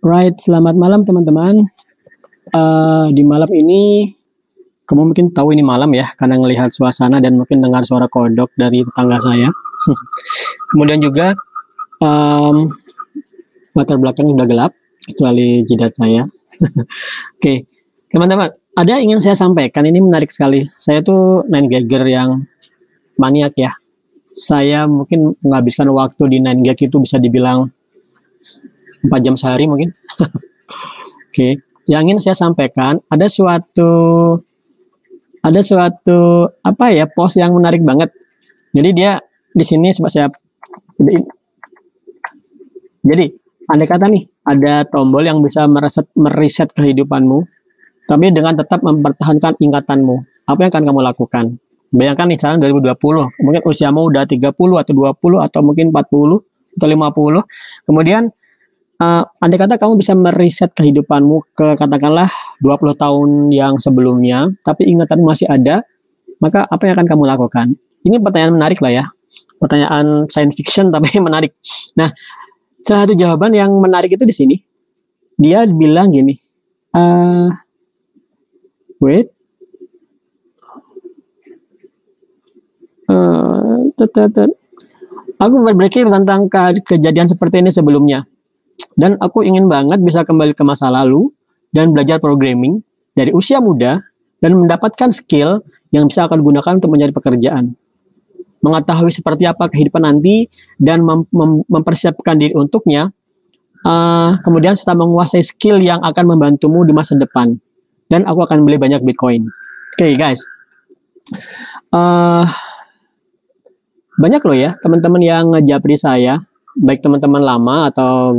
Right, selamat malam teman-teman. Di malam ini, kamu mungkin tahu ini malam ya, karena ngelihat suasana dan mungkin dengar suara kodok dari tetangga saya. Kemudian juga latar belakang sudah gelap, kecuali jidat saya. Oke, teman-teman, ada yang ingin saya sampaikan, ini menarik sekali. Saya tuh 9gagger yang maniak ya. Saya mungkin menghabiskan waktu di 9gag itu bisa dibilang 4 jam sehari mungkin. Oke, yang ingin saya sampaikan ada suatu apa ya, post yang menarik banget. Jadi dia di sini coba saya jadi andai kata nih ada tombol yang bisa mereset kehidupanmu, tapi dengan tetap mempertahankan ingatanmu. Apa yang akan kamu lakukan? Bayangkan nih sekarang 2020, mungkin usiamu udah 30 atau 20 atau mungkin 40 atau 50. Kemudian andai kata kamu bisa mereset kehidupanmu ke katakanlah 20 tahun yang sebelumnya, tapi ingatanmu masih ada, maka apa yang akan kamu lakukan? Ini pertanyaan menarik lah ya. Pertanyaan science fiction tapi menarik. Nah, salah satu jawaban yang menarik itu di sini. Dia bilang gini, aku berpikir tentang kejadian seperti ini sebelumnya. Dan aku ingin banget bisa kembali ke masa lalu dan belajar programming dari usia muda dan mendapatkan skill yang bisa akan gunakan untuk mencari pekerjaan. Mengetahui seperti apa kehidupan nanti dan mempersiapkan diri untuknya. Kemudian setelah menguasai skill yang akan membantumu di masa depan. Dan aku akan beli banyak Bitcoin. Oke, guys. Banyak loh ya teman-teman yang ngejapri saya, baik teman-teman lama atau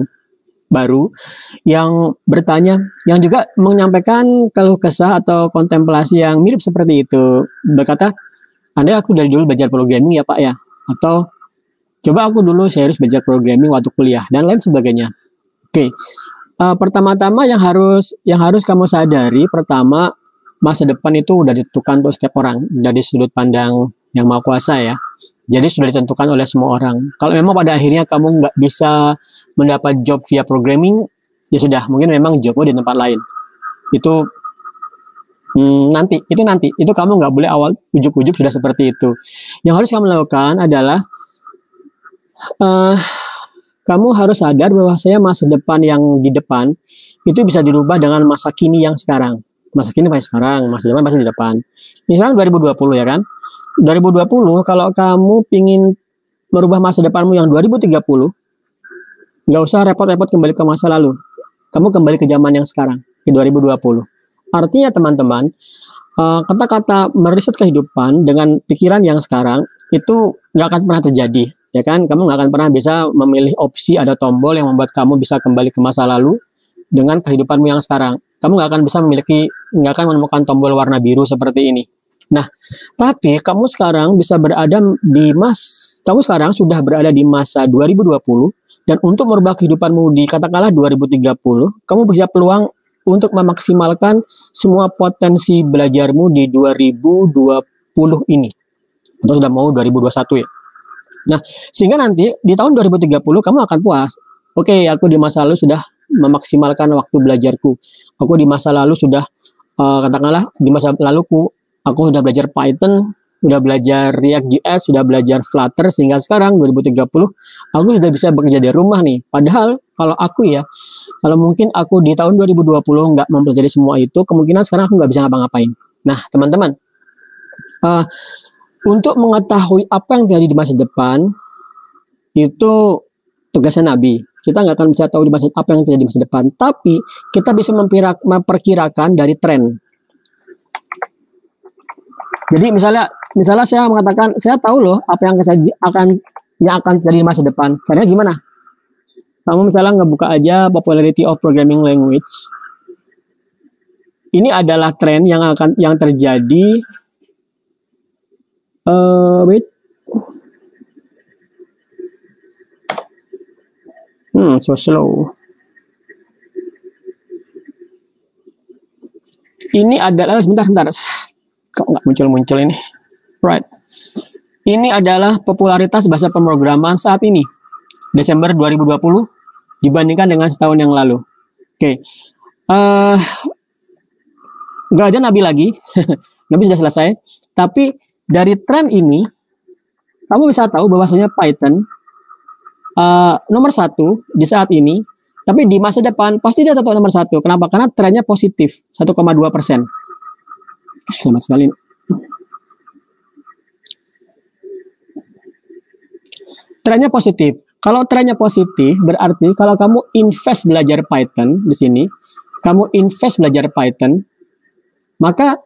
baru, yang bertanya, yang juga menyampaikan keluh kesah atau kontemplasi yang mirip seperti itu. Berkata, andai aku dari dulu belajar programming ya Pak ya, atau coba aku dulu serius belajar programming waktu kuliah, dan lain sebagainya. Oke, pertama-tama yang harus kamu sadari, pertama, masa depan itu udah ditentukan untuk setiap orang dari sudut pandang yang Maha Kuasa ya. Jadi sudah ditentukan oleh semua orang. Kalau memang pada akhirnya kamu nggak bisa mendapat job via programming, ya sudah, mungkin memang jobmu di tempat lain. Itu nanti, itu kamu nggak boleh awal ujuk-ujuk sudah seperti itu. Yang harus kamu lakukan adalah kamu harus sadar bahwa saya masa depan yang di depan itu bisa dirubah dengan masa kini yang sekarang. Masa kini masih sekarang, masa depan masih di depan. Misalnya 2020 ya kan? 2020 kalau kamu pingin merubah masa depanmu yang 2030, nggak usah repot-repot kembali ke masa lalu. Kamu kembali ke zaman yang sekarang, ke 2020. Artinya teman-teman, kata-kata meriset kehidupan dengan pikiran yang sekarang itu nggak akan pernah terjadi, ya kan? Kamu nggak akan pernah bisa memilih opsi ada tombol yang membuat kamu bisa kembali ke masa lalu dengan kehidupanmu yang sekarang. Kamu nggak akan menemukan tombol warna biru seperti ini. Nah, tapi kamu sekarang sudah berada di masa 2020, dan untuk merubah kehidupanmu di katakanlah 2030, kamu punya peluang untuk memaksimalkan semua potensi belajarmu di 2020 ini. Atau sudah mau 2021 ya. Nah, sehingga nanti di tahun 2030 kamu akan puas. Oke, aku di masa lalu sudah memaksimalkan waktu belajarku. Aku di masa lalu sudah katakanlah di masa laluku aku sudah belajar Python, sudah belajar React.js, sudah belajar Flutter, sehingga sekarang 2030 aku sudah bisa bekerja dari rumah nih. Padahal kalau mungkin aku di tahun 2020 nggak mempelajari semua itu, kemungkinan sekarang aku nggak bisa ngapa-ngapain. Nah teman-teman, untuk mengetahui apa yang terjadi di masa depan, itu tugasnya Nabi. Kita nggak akan bisa tahu apa yang terjadi di masa depan, tapi kita bisa memperkirakan dari tren. Jadi misalnya saya mengatakan saya tahu loh apa yang akan terjadi di masa depan. Caranya gimana? Kamu misalnya ngebuka aja popularity of programming language. Ini adalah tren yang terjadi. So slow. Ini adalah sebentar. Kok nggak muncul ini? Right. Ini adalah popularitas bahasa pemrograman saat ini, Desember 2020, dibandingkan dengan setahun yang lalu. Oke, eh nggak ada nabi lagi, nabi sudah selesai. Tapi dari tren ini, kamu bisa tahu bahwasanya Python nomor satu di saat ini, tapi di masa depan pasti dia tetap nomor satu. Kenapa? Karena trennya positif, 1,2%. Selamat sekali. Trennya positif. Kalau trennya positif, berarti kalau kamu invest belajar Python di sini, kamu invest belajar Python, maka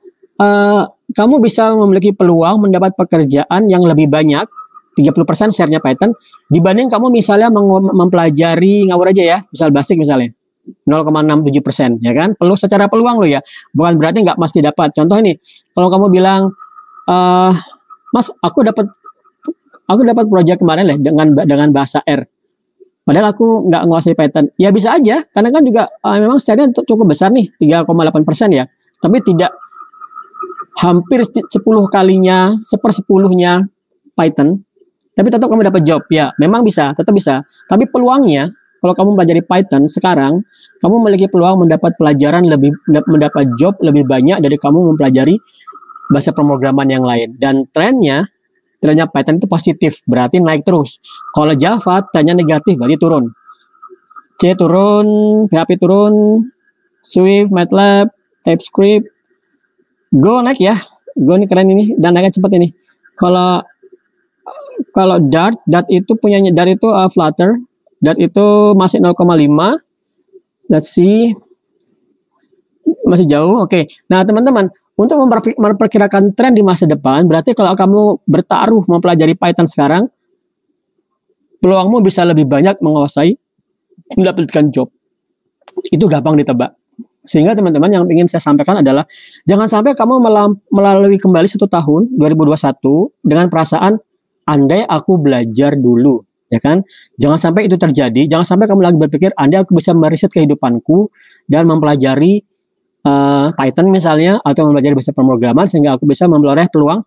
kamu bisa memiliki peluang mendapat pekerjaan yang lebih banyak, 30% share-nya Python, dibanding kamu misalnya mempelajari ngawur aja ya, misal basic misalnya, 0,67%, ya kan? Secara peluang lo ya, bukan berarti nggak mesti dapat. Contoh ini, kalau kamu bilang, Mas, aku dapat proyek kemarin lah dengan bahasa R. Padahal aku nggak menguasai Python. Ya bisa aja, karena kan juga memang share-nya cukup besar nih, 3,8% ya. Tapi tidak hampir 10 kalinya, 1/10-nya Python. Tapi tetap kamu dapat job. Ya, memang bisa, tetap bisa. Tapi peluangnya, kalau kamu pelajari Python sekarang, kamu memiliki peluang mendapat mendapat job lebih banyak dari kamu mempelajari bahasa pemrograman yang lain. Dan trennya Python itu positif, berarti naik terus. Kalau Java, trennya negatif, berarti turun. C turun, PHP turun, Swift, MATLAB, TypeScript, Go naik ya. Go ini keren ini, dan naiknya cepat ini. Kalau Dart itu punyanya, Dart itu Flutter, Dart itu masih 0,5. Let's see. Masih jauh, oke. Nah, teman-teman, untuk memperkirakan tren di masa depan, berarti kalau kamu bertaruh mempelajari Python sekarang, peluangmu bisa lebih banyak menguasai, mendapatkan job. Itu gampang ditebak. Sehingga teman-teman yang ingin saya sampaikan adalah, jangan sampai kamu melalui kembali 1 tahun, 2021, dengan perasaan, andai aku belajar dulu, ya kan? Jangan sampai itu terjadi, jangan sampai kamu lagi berpikir, andai aku bisa meriset kehidupanku, dan mempelajari Python misalnya, atau mempelajari bahasa pemrograman sehingga aku bisa memperoleh peluang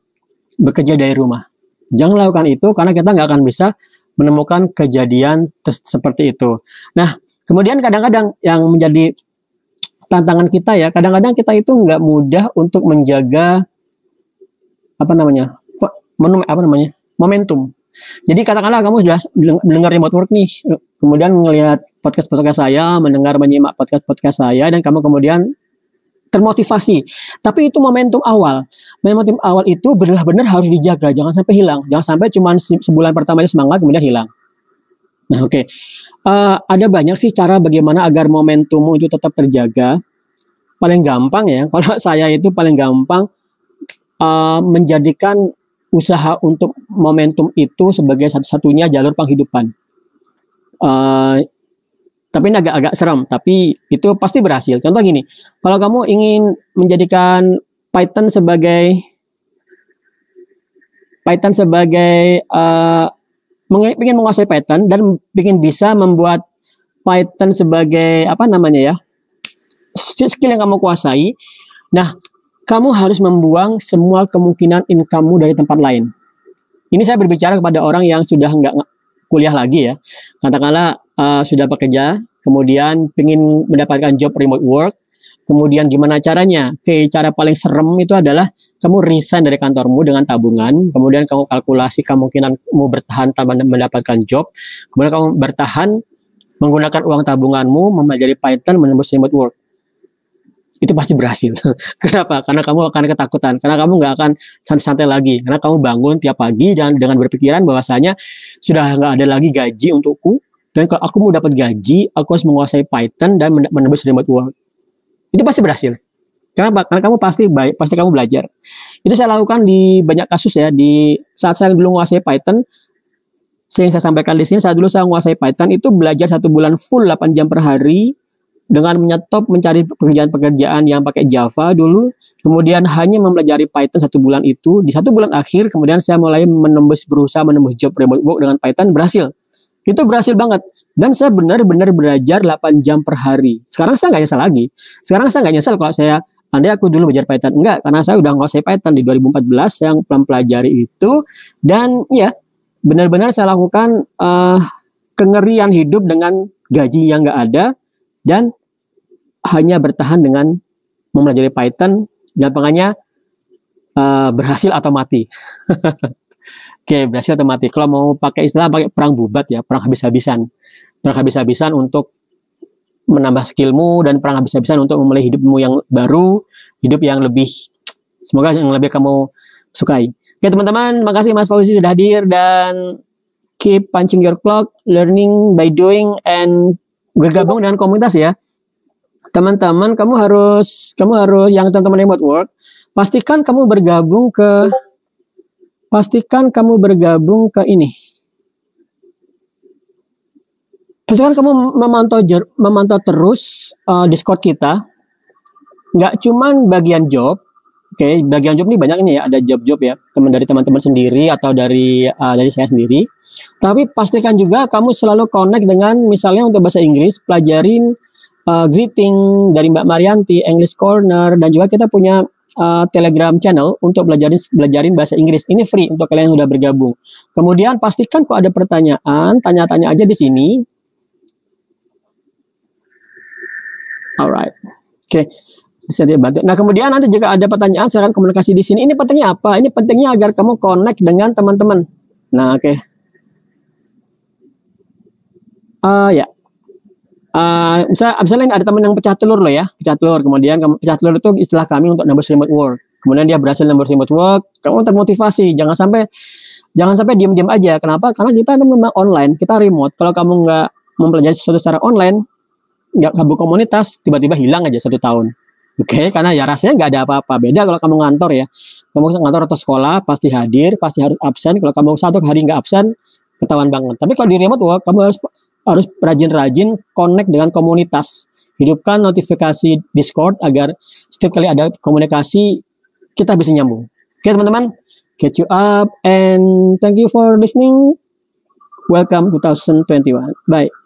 bekerja dari rumah. Jangan lakukan itu karena kita nggak akan bisa menemukan kejadian seperti itu. Nah, kemudian kadang-kadang yang menjadi tantangan kita ya, kadang-kadang kita itu nggak mudah untuk menjaga momentum. Jadi katakanlah kamu sudah mendengar remote work nih, kemudian melihat podcast saya, menyimak podcast saya, dan kamu kemudian termotivasi. Tapi itu momentum awal. Momentum awal itu benar-benar harus dijaga, jangan sampai hilang. Jangan sampai cuma sebulan pertama semangat kemudian hilang. Nah, oke. Ada banyak sih cara bagaimana agar momentum itu tetap terjaga. Paling gampang ya, kalau saya itu paling gampang menjadikan usaha untuk momentum itu sebagai satu-satunya jalur penghidupan. Tapi ini agak serem, tapi itu pasti berhasil. Contoh gini, kalau kamu ingin menjadikan Python sebagai ingin menguasai Python dan ingin bisa membuat Python sebagai skill yang kamu kuasai. Nah, kamu harus membuang semua kemungkinan income-mu dari tempat lain. Ini saya berbicara kepada orang yang sudah nggak kuliah lagi ya. Katakanlah sudah bekerja, kemudian ingin mendapatkan job remote work, kemudian gimana caranya? Oke, cara paling serem itu adalah kamu resign dari kantormu dengan tabungan, kemudian kamu kalkulasi kemungkinanmu bertahan tanpa mendapatkan job, kemudian kamu bertahan menggunakan uang tabunganmu mempelajari Python menembus remote work. Itu pasti berhasil. Kenapa? Karena kamu akan ketakutan, karena kamu nggak akan santai-santai lagi, karena kamu bangun tiap pagi dengan berpikiran bahwasanya sudah nggak ada lagi gaji untukku, dan kalau aku mau dapat gaji, aku harus menguasai Python dan menembus remote work. Itu pasti berhasil. Kenapa? Karena kamu pasti kamu belajar. Itu saya lakukan di banyak kasus ya. Di saat saya belum menguasai Python, yang saya sampaikan di sini, saat dulu saya menguasai Python itu belajar 1 bulan full 8 jam per hari, dengan menyetop mencari pekerjaan yang pakai Java dulu, kemudian hanya mempelajari Python 1 bulan itu. Di 1 bulan akhir, kemudian saya mulai berusaha menembus job remote work dengan Python, berhasil. Itu berhasil banget. Dan saya benar-benar belajar 8 jam per hari. Sekarang saya nggak nyesal lagi. Sekarang saya nggak nyesal kalau andai aku dulu belajar Python. Enggak, karena saya udah menguasai Python di 2014 yang pelajari itu. Dan ya, benar-benar saya lakukan kengerian hidup dengan gaji yang nggak ada, dan hanya bertahan dengan mempelajari Python, gampangannya berhasil atau mati. Oke, berhasil atau mati. Kalau mau pakai istilah, pakai perang bubat ya, perang habis-habisan. Perang habis-habisan untuk menambah skillmu, dan perang habis-habisan untuk memulai hidupmu yang baru, hidup yang lebih, semoga yang lebih kamu sukai. Oke teman-teman, makasih Mas Fauzi sudah hadir, dan keep punching your clock, learning by doing, and bergabung dengan komunitas ya. Teman-teman, kamu harus yang teman-teman remote work, pastikan kamu bergabung ke ini. Pastikan kamu memantau terus Discord kita. Nggak cuman bagian job. Oke, bagian job ini banyak ini ya, ada job-job ya, dari teman-teman sendiri atau dari saya sendiri. Tapi pastikan juga kamu selalu connect dengan, misalnya untuk bahasa Inggris, pelajarin greeting dari Mbak Marianti, English Corner, dan juga kita punya Telegram channel untuk belajarin bahasa Inggris. Ini free untuk kalian yang sudah bergabung. Kemudian pastikan kalau ada pertanyaan, tanya-tanya aja di sini. Alright, oke. Bisa dibantu. Nah, kemudian nanti jika ada pertanyaan, silakan komunikasi di sini. Ini pentingnya apa? Ini pentingnya agar kamu connect dengan teman-teman. Nah, oke. Ya. Misalnya ada teman yang pecah telur loh ya, pecah telur. Kemudian pecah telur itu istilah kami untuk numbers remote work. Kemudian dia berhasil numbers remote work, kamu termotivasi. Jangan sampai diam-diam aja. Kenapa? Karena kita memang online, kita remote. Kalau kamu nggak mempelajari sesuatu secara online, nggak gabung komunitas, tiba-tiba hilang aja 1 tahun. Oke, karena ya rasanya nggak ada apa-apa. Beda kalau kamu ngantor ya. Kamu ngantor atau sekolah, pasti hadir, pasti harus absen. Kalau kamu 1 hari nggak absen, ketahuan banget. Tapi kalau di remote work, kamu harus rajin-rajin connect dengan komunitas. Hidupkan notifikasi Discord agar setiap kali ada komunikasi, kita bisa nyambung. Oke teman-teman, catch you up and thank you for listening. Welcome 2021. Bye.